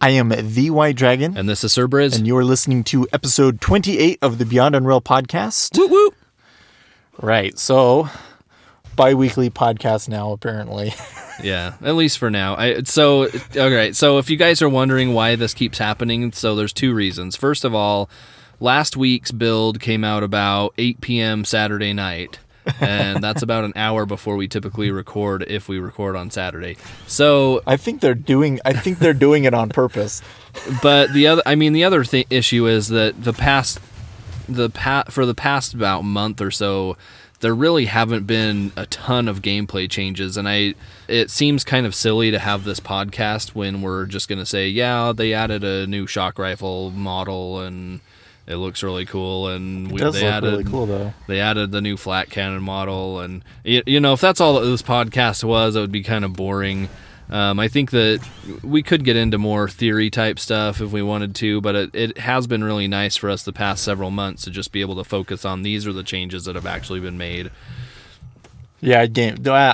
I am the White Dragon. And this is Sir Briz. And you're listening to episode 28 of the Beyond Unreal podcast. Woo woo! Right, so bi-weekly podcast now, apparently. Yeah, at least for now. So if you guys are wondering why this keeps happening, so there's two reasons. First of all, last week's build came out about 8 p.m. Saturday night. And that's about an hour before we typically record, if we record on Saturday. So I think they're doing it on purpose. But the other issue is that for the past about month or so, there really haven't been a ton of gameplay changes, and it seems kind of silly to have this podcast when we're just going to say, yeah, they added a new shock rifle model and it looks really cool, and really cool, though. They added the new flat cannon model, and if that's all that this podcast was, it would be kind of boring. I think that we could get into more theory type stuff if we wanted to, but it has been really nice for us the past several months to just be able to focus on these are the changes that have actually been made. Yeah,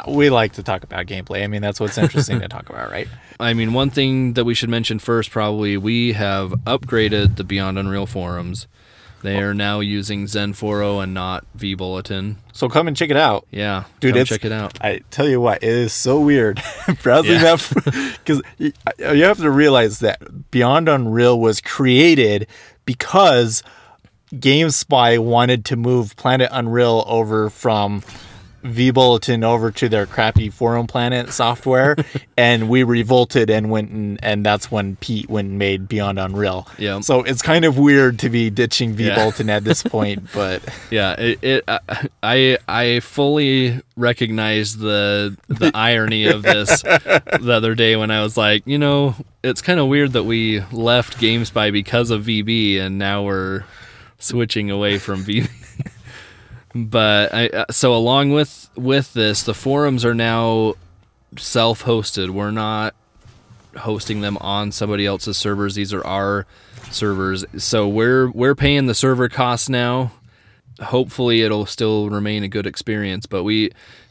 we like to talk about gameplay. I mean, that's what's interesting to talk about, right? I mean, one thing that we should mention first, probably, we have upgraded the Beyond Unreal forums. They are now using Zen4.0 and not vBulletin. So come and check it out. Yeah, dude, check it out. I tell you what, it is so weird browsing that, because you have to realize that Beyond Unreal was created because GameSpy wanted to move Planet Unreal over from vBulletin over to their crappy Forum Planet software, and we revolted and went and that's when Pete went and made Beyond Unreal. Yeah. So it's kind of weird to be ditching vBulletin at this point, but yeah, I fully recognize the irony of this the other day when I was like, it's kind of weird that we left GameSpy because of VB and now we're switching away from VB. But so along with this, the forums are now self-hosted. We're not hosting them on somebody else's servers. These are our servers. So we're paying the server costs now. Hopefully it'll still remain a good experience, but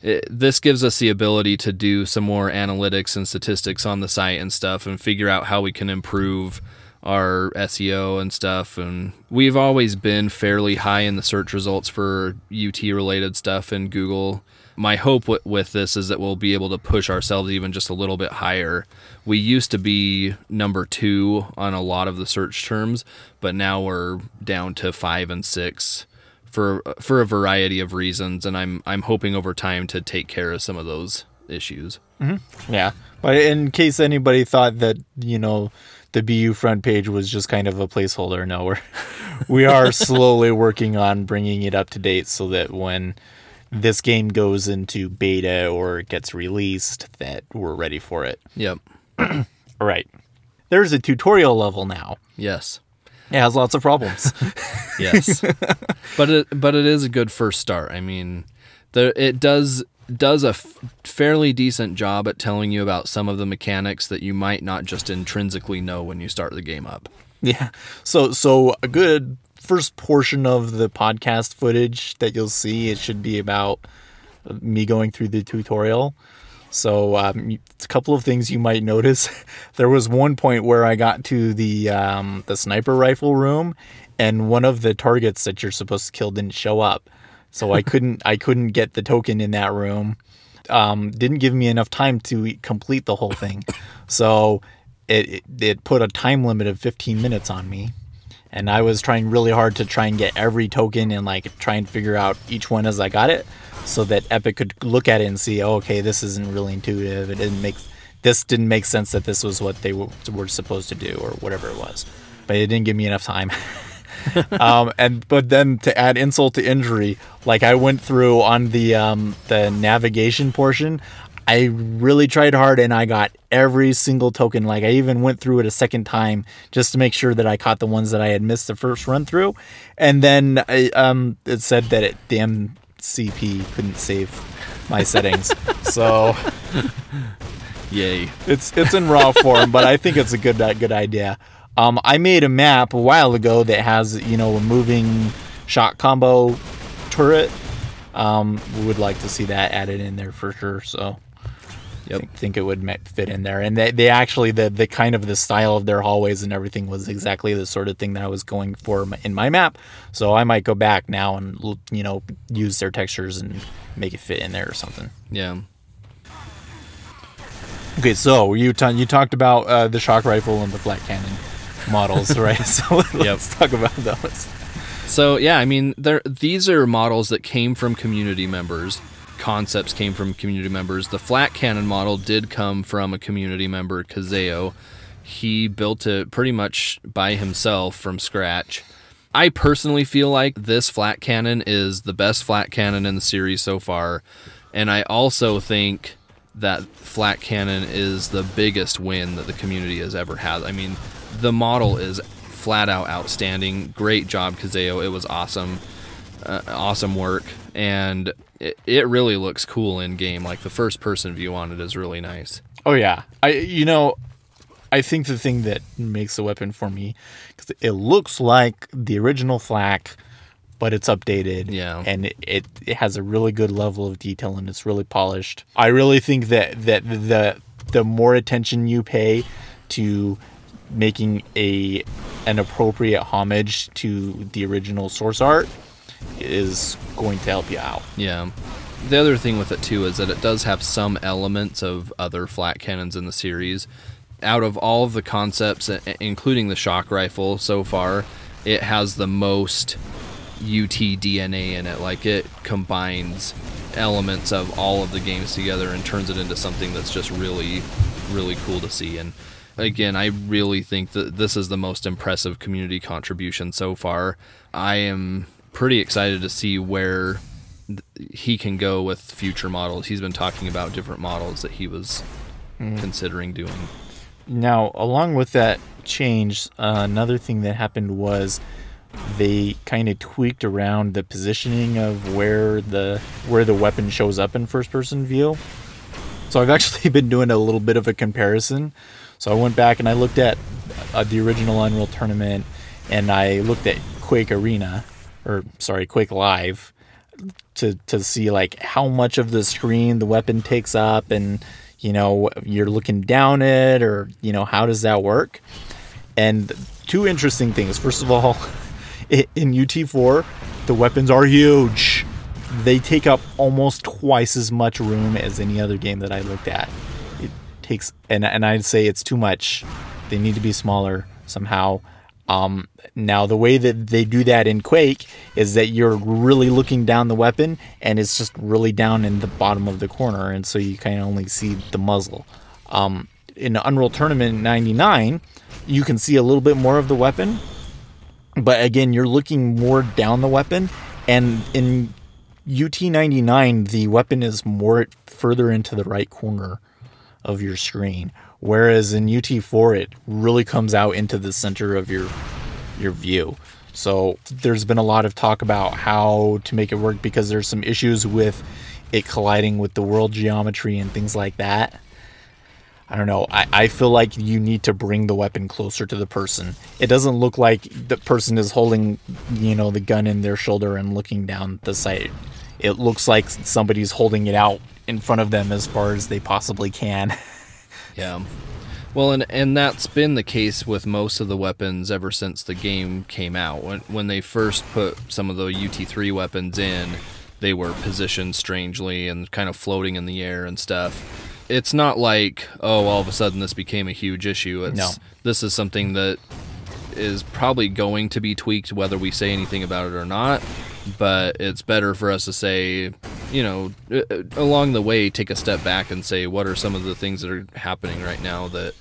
this gives us the ability to do some more analytics and statistics on the site and stuff and figure out how we can improve our SEO and stuff, and we've always been fairly high in the search results for UT related stuff in Google. My hope with this is that we'll be able to push ourselves even just a little bit higher. We used to be number 2 on a lot of the search terms, but now we're down to 5 and 6 for a variety of reasons, and I'm hoping over time to take care of some of those issues. Mm-hmm. Yeah, but in case anybody thought that the BU front page was just kind of a placeholder, no, we are slowly working on bringing it up to date so that when this game goes into beta or gets released, that we're ready for it. Yep. All right. There's a tutorial level now. Yes. It has lots of problems. Yes. But it is a good first start. I mean, it does a fairly decent job at telling you about some of the mechanics that you might not just intrinsically know when you start the game up. Yeah. So a good first portion of the podcast footage that you'll see, it should be about me going through the tutorial. So it's a couple of things you might notice. There was one point where I got to the sniper rifle room, and one of the targets that you're supposed to kill didn't show up. So I couldn't get the token in that room. Didn't give me enough time to complete the whole thing. So it put a time limit of 15 minutes on me. And I was trying really hard to try and get every token and try and figure out each one as I got it, so that Epic could look at it and see, oh, okay, this isn't really intuitive. This didn't make sense that this was what they were supposed to do or whatever it was. But it didn't give me enough time. But then to add insult to injury, I went through on the navigation portion, I really tried hard and I got every single token. I even went through it a second time just to make sure that I caught the ones that I had missed the first run through. And then it said that the MCP couldn't save my settings. So yay. It's in raw form, but I think it's a good idea. I made a map a while ago that has, a moving shot combo turret. We would like to see that added in there for sure. So Yep. think it would fit in there. And they actually, the kind of the style of their hallways and everything was exactly the sort of thing that I was going for in my map. So I might go back now and, you know, use their textures and make it fit in there or something. Yeah. Okay, so you talked about the shock rifle and the flat cannon models, right? So let's talk about those. So yeah, I mean, these are models that came from community members. Concepts came from community members. The flat cannon model did come from a community member, Kazeo. He built it pretty much by himself from scratch. I personally feel like this flat cannon is the best flat cannon in the series so far, and I also think that flat cannon is the biggest win that the community has ever had. I mean, the model is flat out outstanding. Great job, Kazeo. It was awesome. Awesome work, and it really looks cool in game. Like the first person view on it is really nice. Oh yeah, I think the thing that makes the weapon for me, because it looks like the original flak, but it's updated. Yeah, and it has a really good level of detail and it's really polished. I really think that the more attention you pay to making an appropriate homage to the original source art is going to help you out. Yeah. The other thing with it too is that it does have some elements of other flat cannons in the series. Out of all of the concepts, including the shock rifle so far, it has the most UT DNA in it. Like, it combines elements of all of the games together and turns it into something that's just really, really cool to see. And again, I really think that this is the most impressive community contribution so far. I am pretty excited to see where he can go with future models. He's been talking about different models that he was considering doing. Now, along with that change, another thing that happened was they kind of tweaked around the positioning of where the weapon shows up in first-person view. So I've actually been doing a little bit of a comparison. So I went back and I looked at the original Unreal Tournament, and I looked at Quake Live to see like how much of the screen the weapon takes up, and you know, you're looking down it, or you know, how does that work? And two interesting things. First of all, in UT4, the weapons are huge. They take up almost twice as much room as any other game that I looked at. It takes, and I'd say it's too much. They need to be smaller somehow. Now the way that they do that in Quake is that you're really looking down the weapon, and it's just really down in the bottom of the corner, and so you kind of only see the muzzle. In Unreal Tournament 99, you can see a little bit more of the weapon, but again, you're looking more down the weapon, and in UT99, the weapon is more further into the right corner of your screen, whereas in UT4, it really comes out into the center of your view. So there's been a lot of talk about how to make it work, because there's some issues with it colliding with the world geometry and things like that. I don't know. I feel like you need to bring the weapon closer to the person. It doesn't look like the person is holding, you know, the gun in their shoulder and looking down the sight. It looks like somebody's holding it out in front of them as far as they possibly can. Yeah. Well, and that's been the case with most of the weapons ever since the game came out. When they first put some of the UT3 weapons in, they were positioned strangely and kind of floating in the air and stuff. It's not like, oh, all of a sudden this became a huge issue. This is something that is probably going to be tweaked whether we say anything about it or not, but it's better for us to say, you know, along the way, take a step back and say, what are some of the things that are happening right now that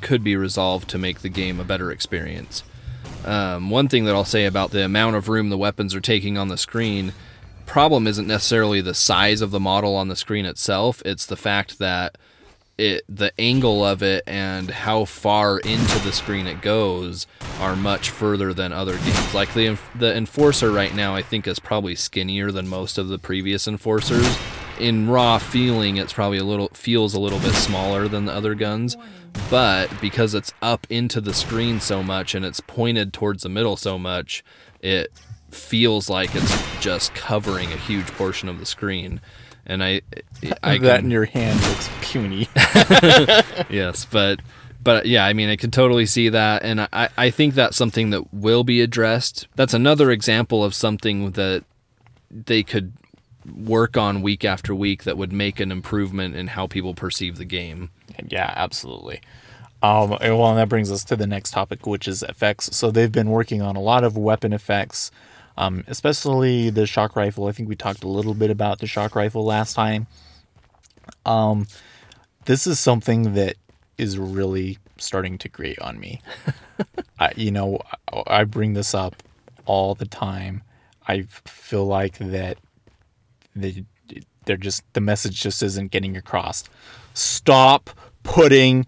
could be resolved to make the game a better experience. One thing that I'll say about the amount of room the weapons are taking on the screen, problem isn't necessarily the size of the model on the screen itself, it's the fact that the angle of it and how far into the screen it goes are much further than other games. Like the Enforcer right now, I think, is probably skinnier than most of the previous Enforcers. In raw feeling, it's probably feels a little bit smaller than the other guns, but because it's up into the screen so much and it's pointed towards the middle so much, it feels like it's just covering a huge portion of the screen. And I that in your hand looks puny. Yes, but yeah, I mean, I can totally see that, and I think that's something that will be addressed. That's another example of something that they could work on week after week that would make an improvement in how people perceive the game. Yeah, absolutely. And that brings us to the next topic, which is effects. So they've been working on a lot of weapon effects, especially the shock rifle. I think we talked a little bit about the shock rifle last time. This is something that is really starting to grate on me. I bring this up all the time. I feel like that the message just isn't getting across. Stop putting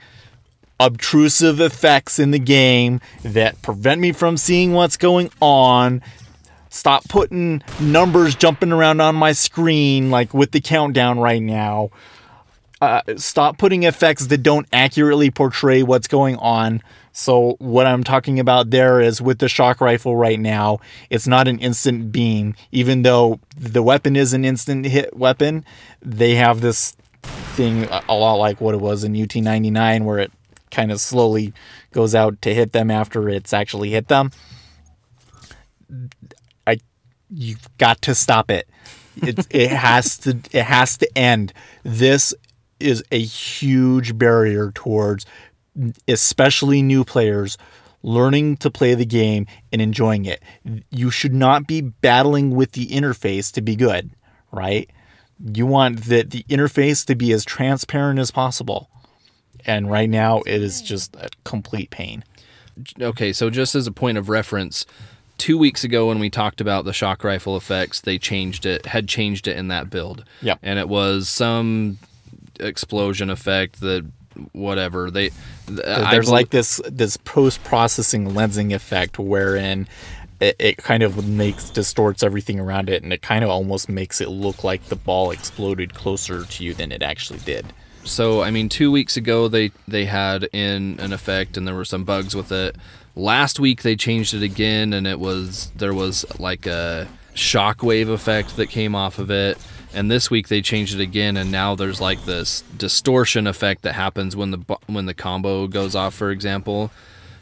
obtrusive effects in the game that prevent me from seeing what's going on. Stop putting numbers jumping around on my screen like with the countdown right now. Stop putting effects that don't accurately portray what's going on. So what I'm talking about there is with the shock rifle right now, it's not an instant beam. Even though the weapon is an instant hit weapon, they have this thing a lot like what it was in UT99 where it kind of slowly goes out to hit them after it's actually hit them. You've got to stop it. It has to end. This is a huge barrier towards especially new players learning to play the game and enjoying it. You should not be battling with the interface to be good, right? You want the interface to be as transparent as possible. And right now it is just a complete pain. Okay, so just as a point of reference, 2 weeks ago when we talked about the shock rifle effects, they had changed it in that build. Yeah. And it was some explosion effect that whatever there's like this post-processing lensing effect wherein it kind of distorts everything around it, and it kind of almost makes it look like the ball exploded closer to you than it actually did. So I mean, 2 weeks ago they had in an effect and there were some bugs with it. Last week they changed it again, and there was like a shockwave effect that came off of it. And this week they changed it again, and now there's like this distortion effect that happens when the combo goes off, for example.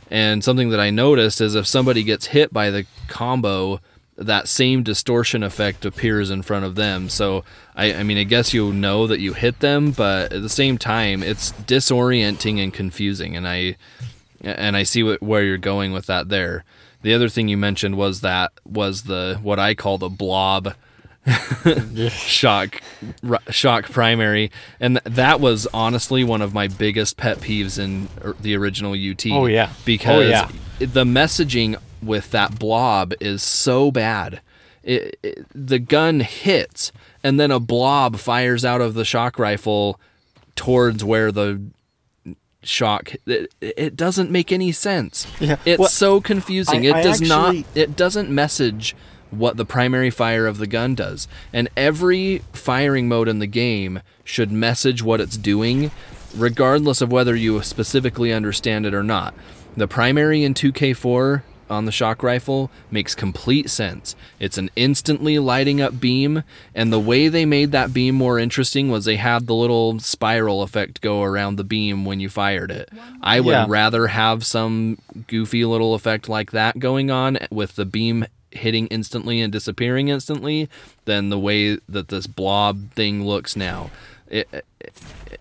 And something that I noticed is if somebody gets hit by the combo, that same distortion effect appears in front of them. So I mean, I guess you know that you hit them, but at the same time, it's disorienting and confusing. And I see what you're going with that there. The other thing you mentioned was what I call the blob shock primary, and that was honestly one of my biggest pet peeves in the original UT. Oh yeah, because the messaging with that blob is so bad. The gun hits, and then a blob fires out of the shock rifle towards where the shock. It doesn't make any sense. Yeah. It's so confusing. It doesn't message what the primary fire of the gun does. And every firing mode in the game should message what it's doing, regardless of whether you specifically understand it or not. The primary in 2K4 on the shock rifle makes complete sense. It's an instantly lighting up beam, and the way they made that beam more interesting was they had the little spiral effect go around the beam when you fired it. I would rather have some goofy little effect like that going on with the beam hitting instantly and disappearing instantly than the way that this blob thing looks now.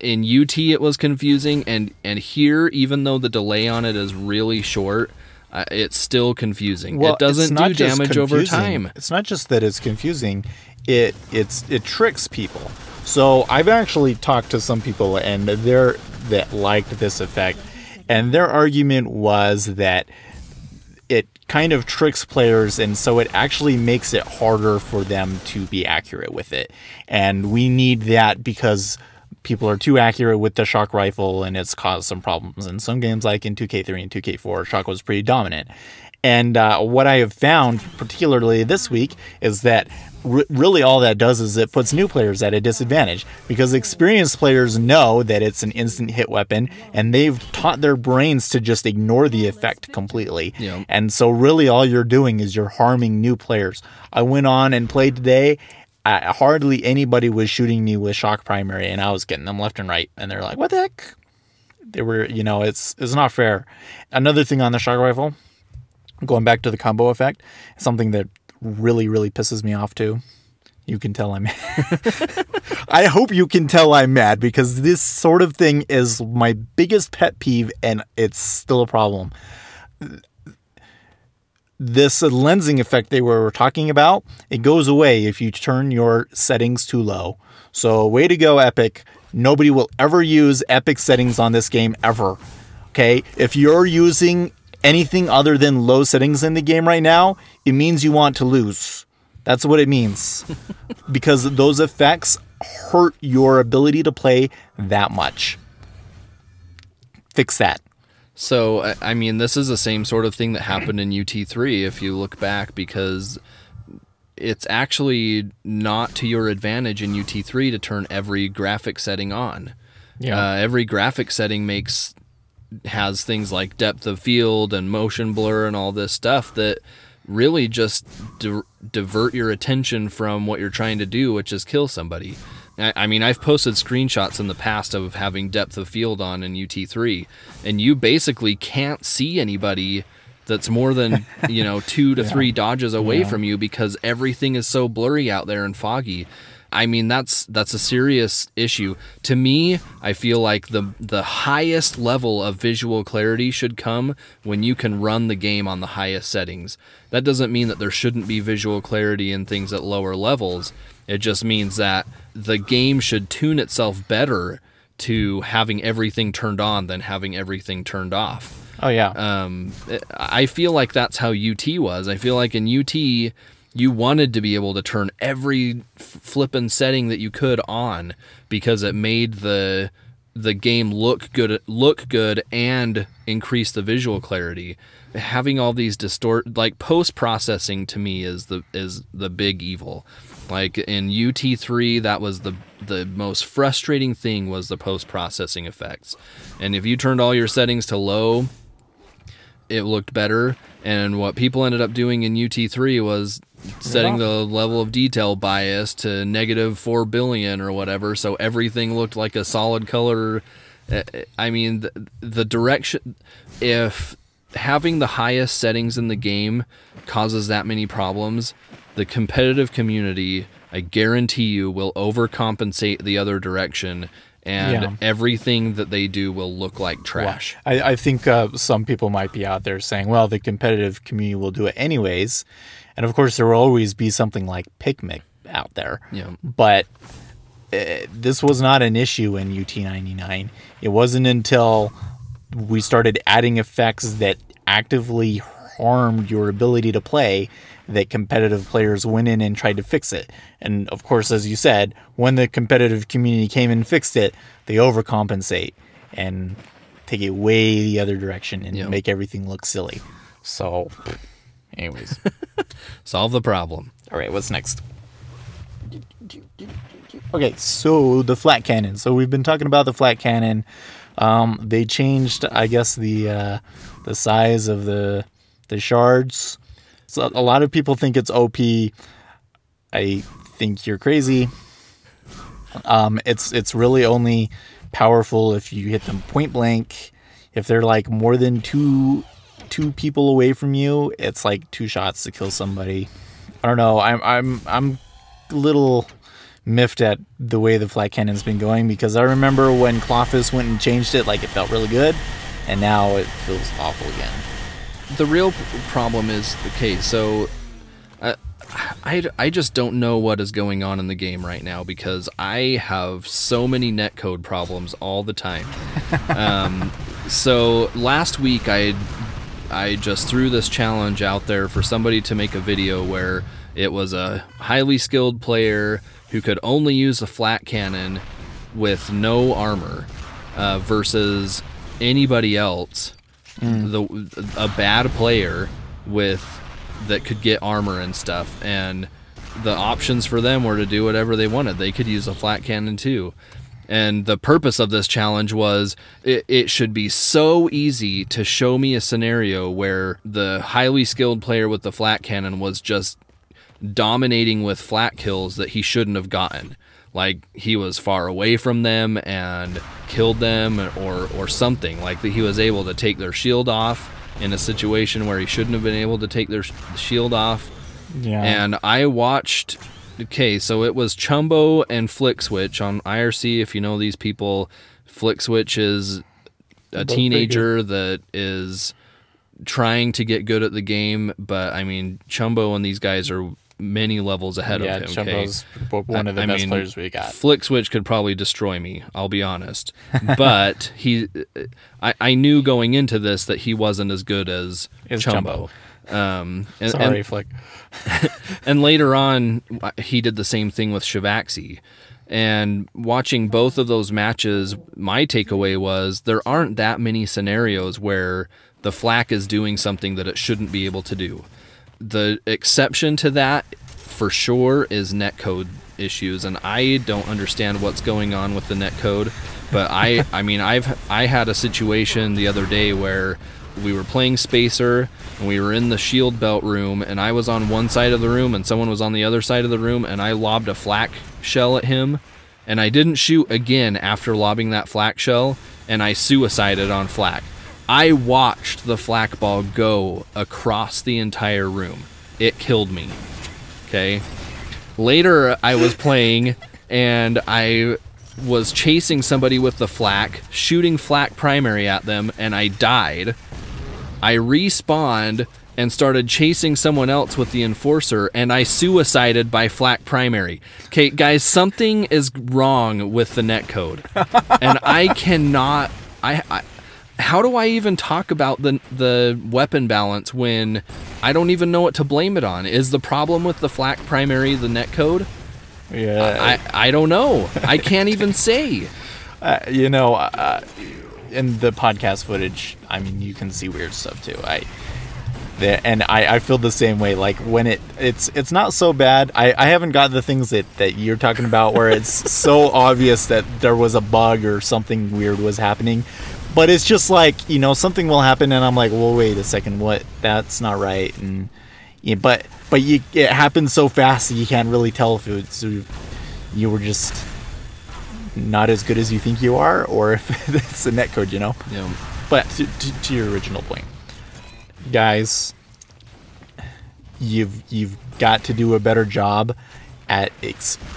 In UT it was confusing, and here, even though the delay on it is really short, it's still confusing. Well, it doesn't do damage over time. It's not just that it's confusing, it tricks people. So I've actually talked to some people and that liked this effect, and their argument was that it kind of tricks players, and so it actually makes it harder for them to be accurate with it. And we need that because people are too accurate with the shock rifle, and it's caused some problems in some games, like in 2K3 and 2K4. Shock was pretty dominant. And what I have found, particularly this week, is that really all that does is it puts new players at a disadvantage, because experienced players know that it's an instant hit weapon, and they've taught their brains to just ignore the effect completely. Yeah. And so really all you're doing is you're harming new players. I went on and played today. hardly anybody was shooting me with shock primary, and I was getting them left and right. And they're like, what the heck? They were, it's not fair. Another thing on the shock rifle, going back to the combo effect, something that really, really pisses me off too. You can tell I'm mad. I hope you can tell I'm mad, because this sort of thing is my biggest pet peeve, and it's still a problem. This lensing effect they were talking about, it goes away if you turn your settings too low. So way to go, Epic. Nobody will ever use Epic settings on this game ever. Okay? If you're using anything other than low settings in the game right now, it means you want to lose. That's what it means. Because those effects hurt your ability to play that much. Fix that. So, I mean, this is the same sort of thing that happened in UT3 if you look back, because it's actually not to your advantage in UT3 to turn every graphic setting on. Yeah. Every graphic setting has things like depth of field and motion blur and all this stuff that really just divert your attention from what you're trying to do, which is kill somebody. I mean, I've posted screenshots in the past of having depth of field on in UT3, and you basically can't see anybody that's more than 2 to 3 dodges away from you, because everything is so blurry out there and foggy. I mean, that's a serious issue. To me, I feel like the highest level of visual clarity should come when you can run the game on the highest settings. That doesn't mean that there shouldn't be visual clarity in things at lower levels. It just means that the game should tune itself better to having everything turned on than having everything turned off. Oh, yeah. I feel like that's how UT was. I feel like in UT, you wanted to be able to turn every flippin' setting that you could on, because it made the game look good and increase the visual clarity. Having all these post-processing to me is the big evil. Like in UT3, that was the most frustrating thing, was the post-processing effects. And if you turned all your settings to low, it looked better. And what people ended up doing in UT3 was setting the level of detail bias to -4 billion or whatever, so everything looked like a solid color. I mean, the direction, if having the highest settings in the game causes that many problems, the competitive community, I guarantee you, will overcompensate the other direction, and everything that they do will look like trash. Well, I think some people might be out there saying, well, the competitive community will do it anyways. And of course, there will always be something like Picnic out there. Yeah. But this was not an issue in UT99. It wasn't until we started adding effects that actively harmed your ability to play that competitive players went in and tried to fix it. And of course, as you said, when the competitive community came and fixed it, they overcompensate and take it way the other direction and make everything look silly. So, anyways. Solve the problem. All right, what's next? Okay, so the flat cannon. So we've been talking about the flat cannon. They changed, I guess, the size of the shards. So a lot of people think it's OP. I think you're crazy. It's really only powerful if you hit them point blank. If they're like more than two people away from you, it's like 2 shots to kill somebody. I don't know. I'm a little miffed at the way the flat cannon's been going, because I remember when Clofus went and changed it, like it felt really good, and now it feels awful again. The real problem is, okay, so I just don't know what is going on in the game right now, because I have so many netcode problems all the time. So last week I just threw this challenge out there for somebody to make a video where it was a highly skilled player who could only use a flat cannon with no armor versus anybody else, a bad player that could get armor and stuff, and the options for them were to do whatever they wanted. They could use a flat cannon too. And the purpose of this challenge was it should be so easy to show me a scenario where the highly skilled player with the flat cannon was just dominating with flak kills that he shouldn't have gotten. Like he was far away from them and killed them or something. Like he was able to take their shield off in a situation where he shouldn't have been able to take their shield off. Yeah. And I watched, okay, so it was Chumbo and FlickSwitch on IRC. If you know these people, FlickSwitch is a teenager that is trying to get good at the game, but I mean, Chumbo and these guys are many levels ahead of him. Yeah, Chumbo's one of the best players we got. FlickSwitch could probably destroy me, I'll be honest. But I knew going into this that he wasn't as good as Chumbo. Sorry, Flick. And later on, he did the same thing with Shivaxi. And watching both of those matches, my takeaway was there aren't that many scenarios where the flak is doing something that it shouldn't be able to do. The exception to that, for sure, is netcode issues, and I don't understand what's going on with the netcode. But I mean, I had a situation the other day where we were playing Spacer, and we were in the shield belt room, and I was on one side of the room, and someone was on the other side of the room, and I lobbed a flak shell at him, and I didn't shoot again after lobbing that flak shell, and I suicided on flak. I watched the flak ball go across the entire room. It killed me. Okay. Later, I was playing, and I was chasing somebody with the flak, shooting flak primary at them, and I died. I respawned and started chasing someone else with the enforcer, and I suicided by flak primary. Okay, guys, something is wrong with the netcode, and I cannot. How do I even talk about the weapon balance when I don't even know what to blame it on? Is the problem with the flak primary the netcode? Yeah, I don't know. I can't even say. In the podcast footage, I mean, you can see weird stuff too. I feel the same way. Like when it's not so bad. I haven't got the things that you're talking about where it's so obvious that there was a bug or something weird was happening. But it's just like, something will happen and I'm like, well, wait a second, what? That's not right. And yeah, but it happens so fast that you can't really tell if you were just not as good as you think you are, or if it's a netcode, Yeah. But to your original point, guys, you've got to do a better job at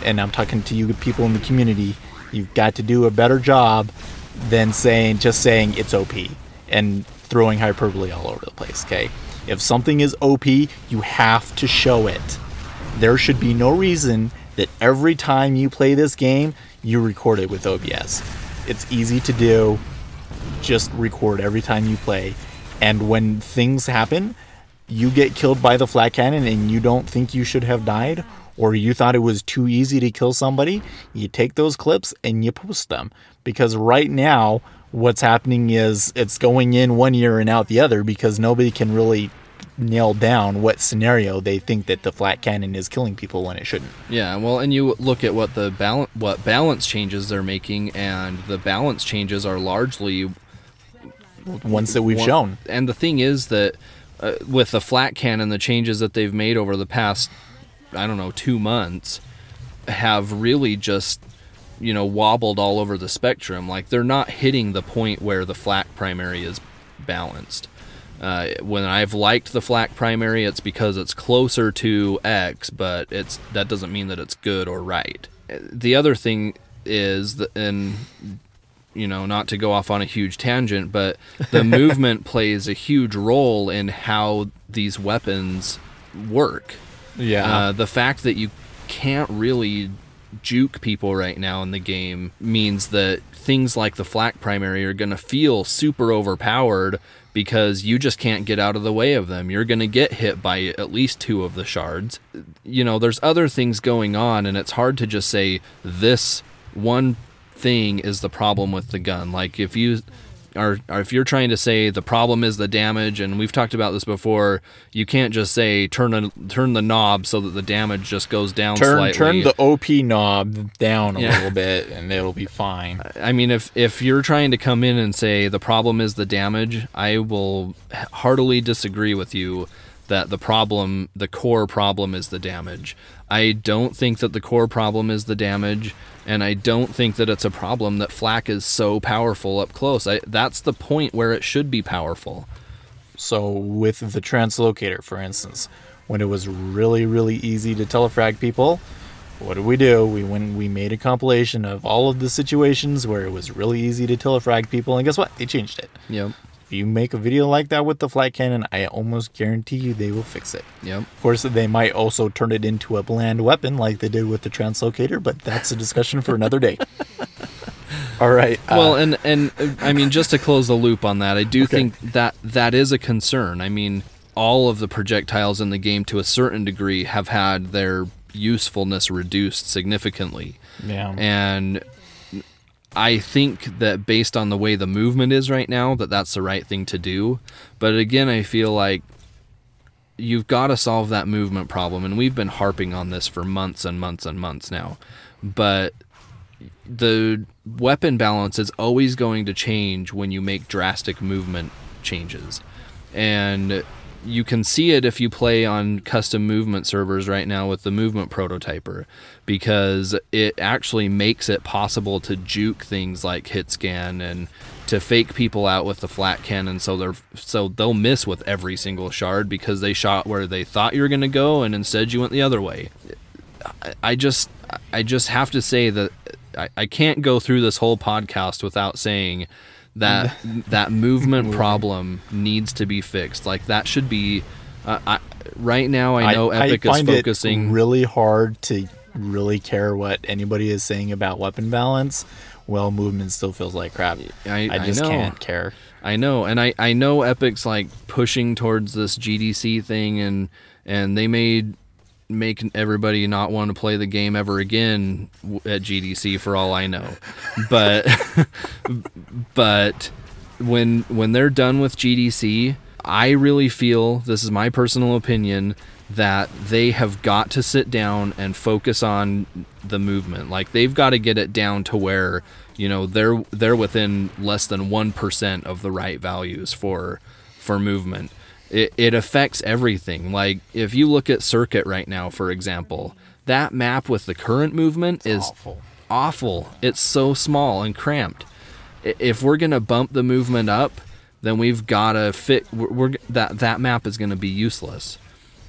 and I'm talking to you people in the community. You've got to do a better job than just saying it's OP and throwing hyperbole all over the place. Okay, if something is OP, you have to show it. There should be no reason that every time you play this game, you record it with OBS. It's easy to do. Just record every time you play. And when things happen, you get killed by the flak cannon and you don't think you should have died, or you thought it was too easy to kill somebody, you take those clips and you post them. Because right now, what's happening is it's going in one ear and out the other because nobody can really nail down what scenario they think that the flak cannon is killing people when it shouldn't. Yeah, well, and you look at what balance changes they're making, and the balance changes are largely ones that we've shown. And the thing is that with the flak cannon, the changes that they've made over the past, 2 months have really just, wobbled all over the spectrum. Like, they're not hitting the point where the flak primary is balanced. When I've liked the flak primary, it's because it's closer to X, but that doesn't mean that it's good or right. The other thing is that, and not to go off on a huge tangent, but the movement plays a huge role in how these weapons work. Yeah. The fact that you can't really juke people right now in the game means that things like the flak primary are going to feel super overpowered because you just can't get out of the way of them. You're going to get hit by at least 2 of the shards. There's other things going on, and it's hard to just say this one thing is the problem with the gun. Like if you're trying to say the problem is the damage, and we've talked about this before, you can't just say turn the knob so that the damage just goes down slightly. Turn the OP knob down a little bit and it'll be fine. I mean, if you're trying to come in and say the problem is the damage, I will heartily disagree with you. that the core problem is the damage. I don't think that the core problem is the damage, and I don't think that it's a problem that flak is so powerful up close. That's the point where it should be powerful. So with the translocator, for instance, when it was really, really easy to telefrag people, what did we do? We made a compilation of all of the situations where it was really easy to telefrag people, and guess what? They changed it. Yep. If you make a video like that with the flak cannon, I almost guarantee you they will fix it. Yep. Of course, they might also turn it into a bland weapon like they did with the translocator, but that's a discussion for another day. All right. Well, and I mean, just to close the loop on that, I do think that is a concern. I mean, all of the projectiles in the game, to a certain degree, have had their usefulness reduced significantly. Yeah. And I think that based on the way the movement is right now, that's the right thing to do. But again, I feel like you've got to solve that movement problem, and we've been harping on this for months and months and months now. But the weapon balance is always going to change when you make drastic movement changes. And you can see it if you play on custom movement servers right now with the movement prototyper, because it actually makes it possible to juke things like hit scan and to fake people out with the flak cannon, so they'll miss with every single shard because they shot where they thought you were going to go and instead you went the other way. I just have to say that I can't go through this whole podcast without saying that that movement problem needs to be fixed. Like, that should be right now. I know Epic is focusing. It really hard to really care what anybody is saying about weapon balance. Well, movement still feels like crap. I just can't care. I know, and I know Epic's like pushing towards this GDC thing, and they make everybody not want to play the game ever again at GDC for all I know. But but when they're done with GDC, I really feel, this is my personal opinion, that they have got to sit down and focus on the movement. Like, they've got to get it down to where, you know, they're within less than 1% of the right values for movement. It affects everything. Like, if you look at Circuit right now, for example, that map with the current movement is awful. It's so small and cramped. If we're gonna bump the movement up, then we've got to that map is gonna be useless.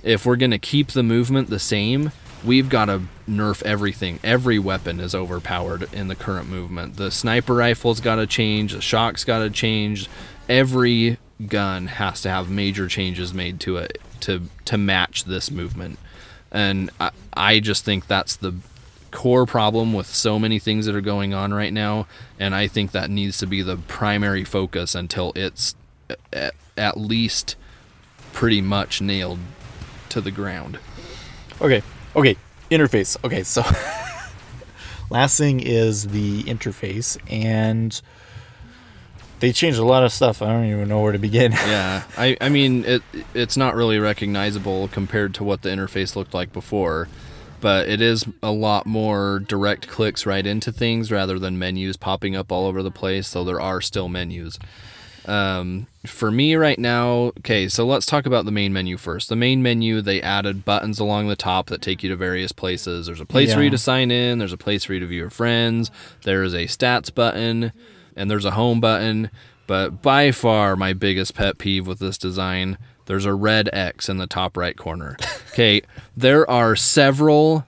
If we're gonna keep the movement the same, we've got to nerf everything. Every weapon is overpowered in the current movement. The sniper rifle's got to change. The shock's got to change. Every gun has to have major changes made to it to match this movement. And I just think that's the core problem with so many things that are going on right now, and I think that needs to be the primary focus until it's at least pretty much nailed to the ground. Okay, interface. Okay, so last thing is the interface, and they changed a lot of stuff. I don't even know where to begin. Yeah, I mean, it's not really recognizable compared to what the interface looked like before, but it is a lot more direct clicks right into things rather than menus popping up all over the place, so there are still menus. For me right now, okay, so let's talk about the main menu first. The main menu, they added buttons along the top that take you to various places. There's a place for you to sign in, there's a place for you to view your friends, there's a stats button, and there's a home button. But by far my biggest pet peeve with this design, there's a red X in the top right corner. Okay, there are several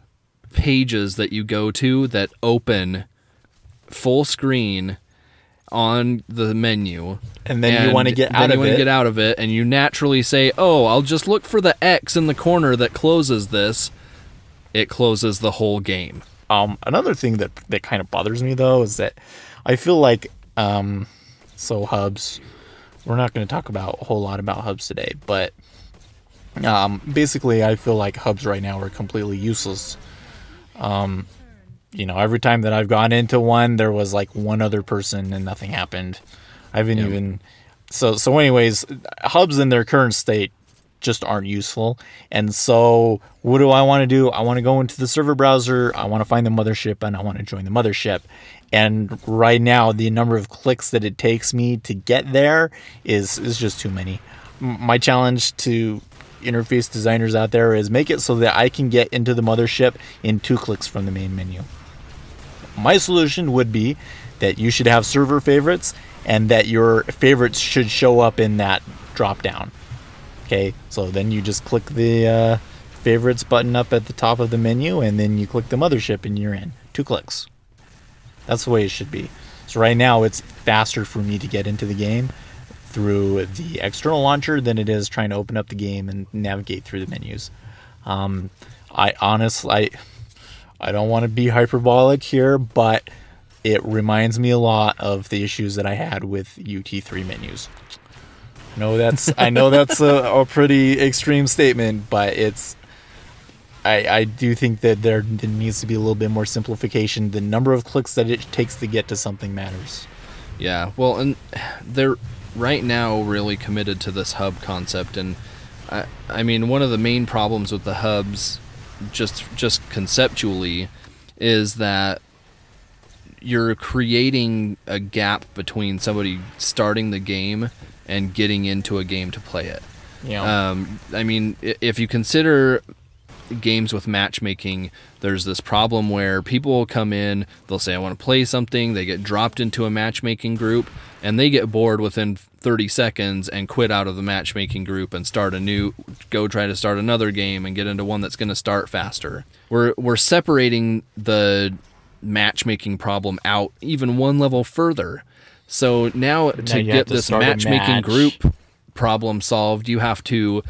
pages that you go to that open full screen on the menu, and then you want to get out of it, and you naturally say, oh, I'll just look for the X in the corner that closes this. It closes the whole game. Another thing that kind of bothers me, though, is that I feel like so hubs, we're not going to talk about a whole lot about hubs today, but basically I feel like hubs right now are completely useless. You know, every time that I've gone into one, there was like one other person and nothing happened. I haven't even... So anyways, hubs in their current state just aren't useful. And so what do I want to do? I want to go into the server browser, I want to find the mothership, and I want to join the mothership. And right now, the number of clicks that it takes me to get there is just too many. My challenge to interface designers out there is make it so that I can get into the mothership in 2 clicks from the main menu. My solution would be that you should have server favorites and that your favorites should show up in that drop down. Okay, so then you just click the favorites button up at the top of the menu, and then you click the mothership and you're in. 2 clicks. That's the way it should be. So right now it's faster for me to get into the game through the external launcher than it is trying to open up the game and navigate through the menus. I honestly, I don't want to be hyperbolic here, but it reminds me a lot of the issues that I had with UT3 menus. I know that's a pretty extreme statement, but I do think that there needs to be a little bit more simplification. The number of clicks that it takes to get to something matters. Yeah, well, and they're right now really committed to this hub concept, and I mean, one of the main problems with the hubs, just conceptually, is that you're creating a gap between somebody starting the game and getting into a game to play it. Yeah. I mean, if you consider games with matchmaking, there's this problem where people will come in, they'll say, I want to play something, they get dropped into a matchmaking group, and they get bored within 30 seconds and quit out of the matchmaking group and go try to start another game and get into one that's going to start faster. We're separating the matchmaking problem out even one level further. So now to get this matchmaking group problem solved, you have to,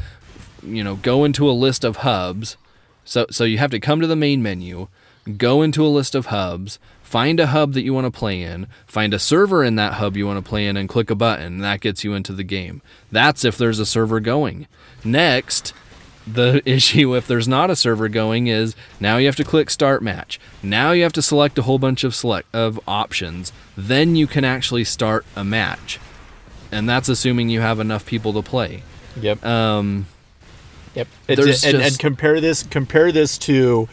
go into a list of hubs. So you have to come to the main menu, go into a list of hubs, find a hub that you want to play in, find a server in that hub you want to play in, and click a button, and that gets you into the game. That's if there's a server going. Next, the issue if there's not a server going is now you have to click start match. Now you have to select a whole bunch of options. Then you can actually start a match. And that's assuming you have enough people to play. Yep. Yep. And compare this to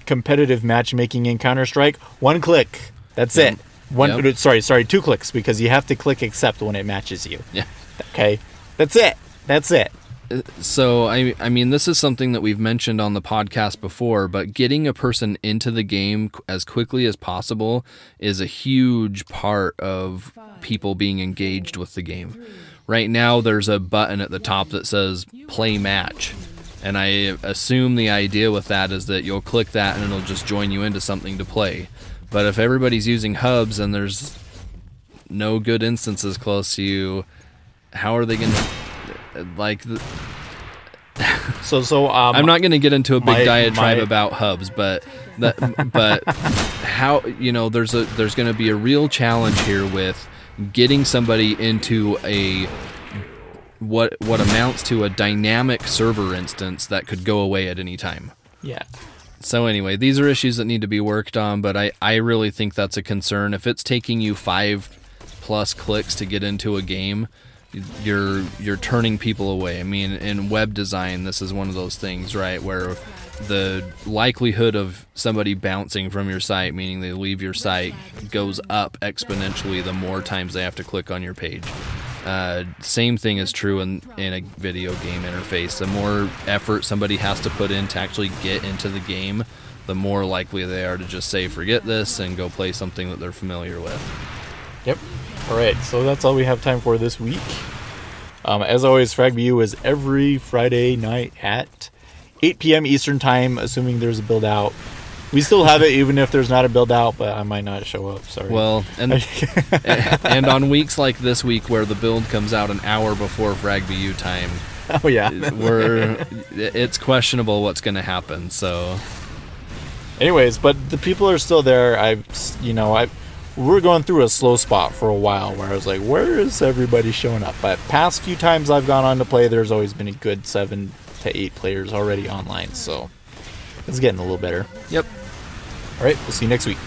competitive matchmaking in Counter-Strike. 1 click. That's it. 2 clicks, because you have to click accept when it matches you. Yeah. Okay. That's it. So, I mean, this is something that we've mentioned on the podcast before, but getting a person into the game as quickly as possible is a huge part of people being engaged with the game. Right now, there's a button at the top that says play match. And I assume the idea with that is that you'll click that and it'll just join you into something to play. But if everybody's using hubs and there's no good instances close to you, how are they going to... I'm not going to get into a big diatribe about hubs, but how, there's going to be a real challenge here with getting somebody into what amounts to a dynamic server instance that could go away at any time. Yeah. So anyway, these are issues that need to be worked on, but I really think that's a concern. If it's taking you 5+ clicks to get into a game, you're turning people away. I mean, in web design, this is one of those things, right, where the likelihood of somebody bouncing from your site, meaning they leave your site, goes up exponentially the more times they have to click on your page. Same thing is true in a video game interface. The more effort somebody has to put in to actually get into the game, the more likely they are to just say, forget this, and go play something that they're familiar with. Yep. All right, so that's all we have time for this week. As always, FragBU is every Friday night at 8 p.m. Eastern Time, assuming there's a build out. We still have it even if there's not a build out, but I might not show up. Sorry. Well, and on weeks like this week where the build comes out an hour before FragBU time, oh yeah, it's questionable what's going to happen. So, anyways, but the people are still there. We're going through a slow spot for a while where I was like, where is everybody showing up? But past few times I've gone on to play, there's always been a good 7 to 8 players already online. So it's getting a little better. Yep. All right, we'll see you next week.